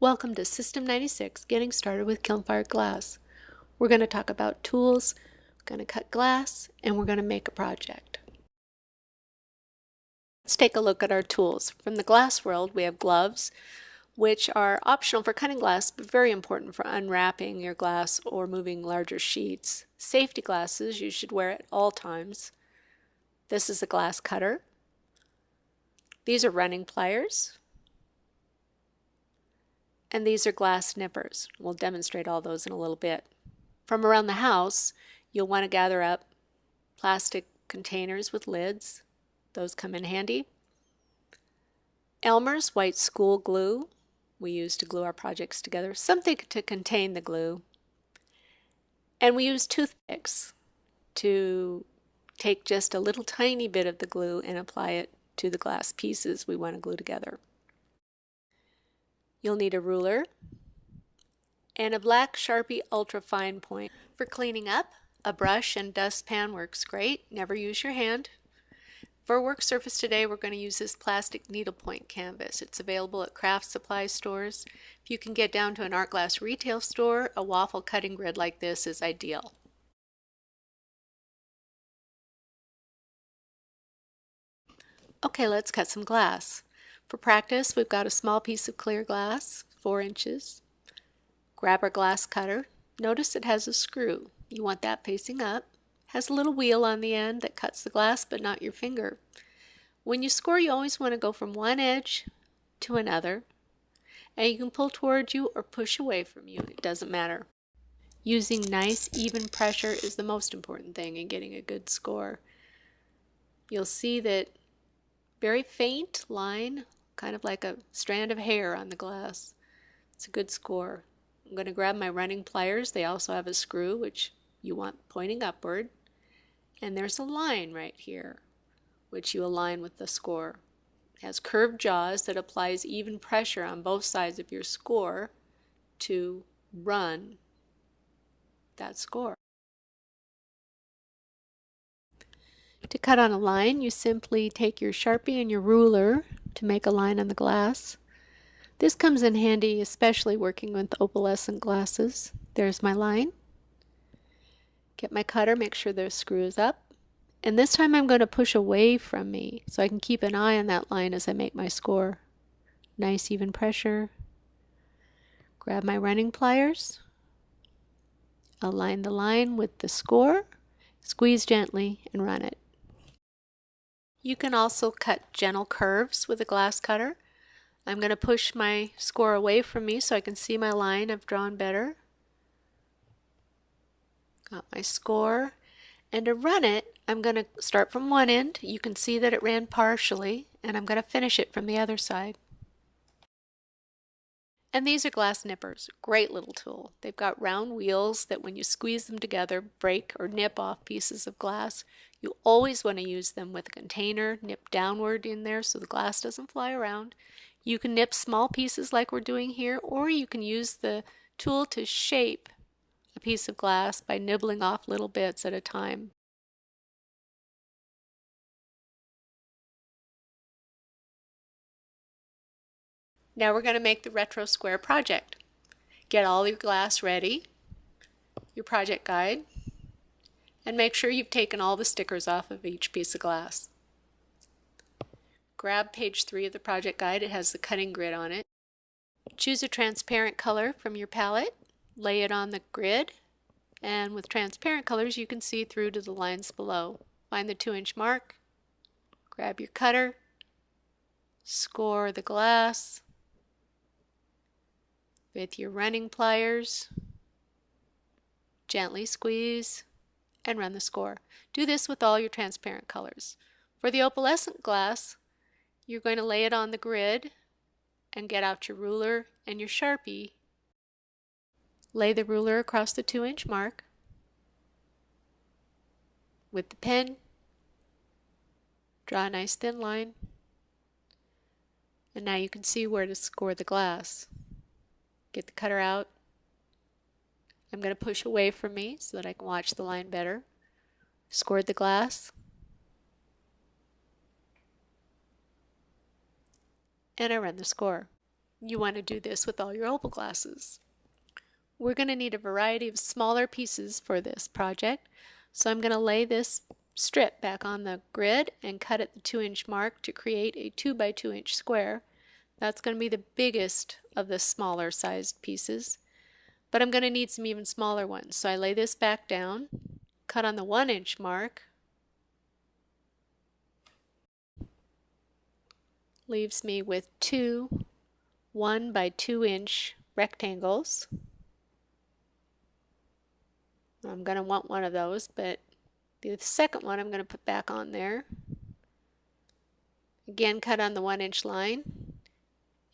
Welcome to System 96, Getting Started with Kiln-Fired Glass. We're going to talk about tools, we're going to cut glass, and we're going to make a project. Let's take a look at our tools. From the glass world, we have gloves, which are optional for cutting glass, but very important for unwrapping your glass or moving larger sheets. Safety glasses you should wear at all times. This is a glass cutter. These are running pliers. And these are glass nippers. We'll demonstrate all those in a little bit. From around the house, you'll want to gather up plastic containers with lids. Those come in handy. Elmer's white school glue we use to glue our projects together. Something to contain the glue. And we use toothpicks to take just a little tiny bit of the glue and apply it to the glass pieces we want to glue together. You'll need a ruler and a black Sharpie ultra fine point. For cleaning up, a brush and dustpan works great. Never use your hand. For work surface today, we're going to use this plastic needlepoint canvas. It's available at craft supply stores. If you can get down to an art glass retail store, a waffle cutting grid like this is ideal. Okay, let's cut some glass. For practice, we've got a small piece of clear glass, 4 inches. Grab our glass cutter. Notice it has a screw. You want that facing up. Has a little wheel on the end that cuts the glass but not your finger. When you score, you always want to go from one edge to another. And you can pull towards you or push away from you. It doesn't matter. Using nice, even pressure is the most important thing in getting a good score. You'll see that very faint line, kind of like a strand of hair on the glass. It's a good score. I'm going to grab my running pliers. They also have a screw, which you want pointing upward. And there's a line right here, which you align with the score. It has curved jaws that applies even pressure on both sides of your score to run that score. To cut on a line, you simply take your Sharpie and your ruler to make a line on the glass. This comes in handy, especially working with opalescent glasses. There's my line. Get my cutter, make sure the screw is up. And this time I'm going to push away from me so I can keep an eye on that line as I make my score. Nice even pressure. Grab my running pliers. Align the line with the score. Squeeze gently and run it. You can also cut gentle curves with a glass cutter. I'm going to push my score away from me so I can see my line I've drawn better. Got my score. And to run it, I'm going to start from one end. You can see that it ran partially, and I'm going to finish it from the other side. And these are glass nippers. Great little tool. They've got round wheels that when you squeeze them together, break or nip off pieces of glass. You always want to use them with a container, nip downward in there so the glass doesn't fly around. You can nip small pieces like we're doing here, or you can use the tool to shape a piece of glass by nibbling off little bits at a time. Now we're going to make the retro square project. Get all your glass ready, your project guide, and make sure you've taken all the stickers off of each piece of glass. Grab page 3 of the project guide. It has the cutting grid on it. Choose a transparent color from your palette, lay it on the grid, and with transparent colors you can see through to the lines below. Find the 2-inch mark, grab your cutter, score the glass with your running pliers, gently squeeze, and run the score. Do this with all your transparent colors. For the opalescent glass, you're going to lay it on the grid and get out your ruler and your Sharpie. Lay the ruler across the 2-inch mark. With the pen, draw a nice thin line. And now you can see where to score the glass. Get the cutter out. I'm going to push away from me so that I can watch the line better. Scored the glass. And I run the score. You want to do this with all your opal glasses. We're going to need a variety of smaller pieces for this project, so I'm going to lay this strip back on the grid and cut at the 2-inch mark to create a 2 by 2 inch square. That's going to be the biggest of the smaller sized pieces, but I'm going to need some even smaller ones. So I lay this back down, cut on the 1-inch mark, leaves me with 2 1 by 2 inch rectangles. I'm going to want one of those, but the second one I'm going to put back on there. Again, cut on the 1-inch line,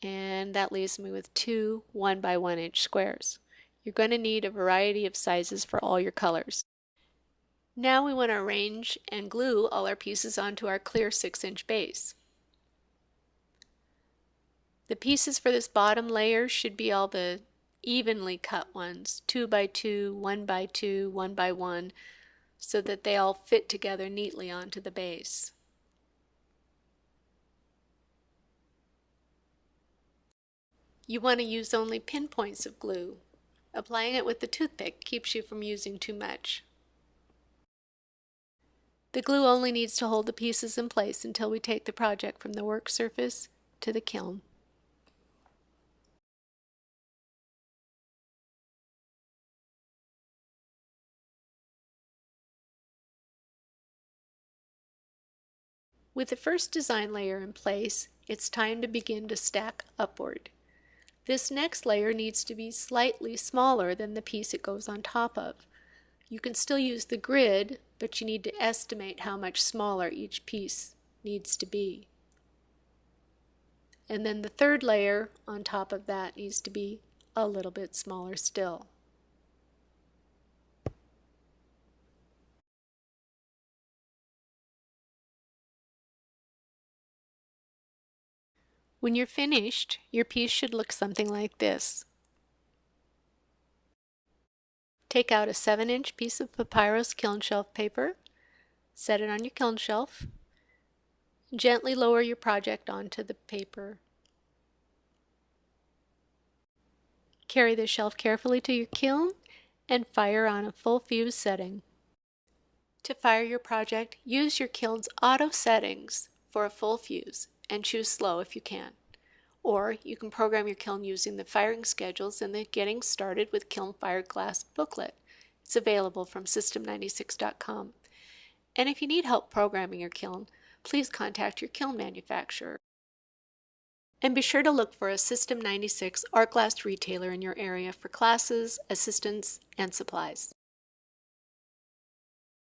and that leaves me with 2 1 by 1 inch squares. You're going to need a variety of sizes for all your colors. Now we want to arrange and glue all our pieces onto our clear 6-inch base. The pieces for this bottom layer should be all the evenly cut ones, 2 by 2, 1 by 2, 1 by 1, so that they all fit together neatly onto the base. You want to use only pinpoints of glue. Applying it with the toothpick keeps you from using too much. The glue only needs to hold the pieces in place until we take the project from the work surface to the kiln. With the first design layer in place, it's time to begin to stack upward. This next layer needs to be slightly smaller than the piece it goes on top of. You can still use the grid, but you need to estimate how much smaller each piece needs to be. And then the third layer on top of that needs to be a little bit smaller still. When you're finished, your piece should look something like this. Take out a 7-inch piece of papyrus kiln shelf paper, set it on your kiln shelf, and gently lower your project onto the paper. Carry the shelf carefully to your kiln and fire on a full fuse setting. To fire your project, use your kiln's auto settings for a full fuse and choose slow if you can. Or you can program your kiln using the firing schedules in the Getting Started with Kiln Fired Glass booklet. It's available from system96.com. And if you need help programming your kiln, please contact your kiln manufacturer. And be sure to look for a System 96 art glass retailer in your area for classes, assistance, and supplies.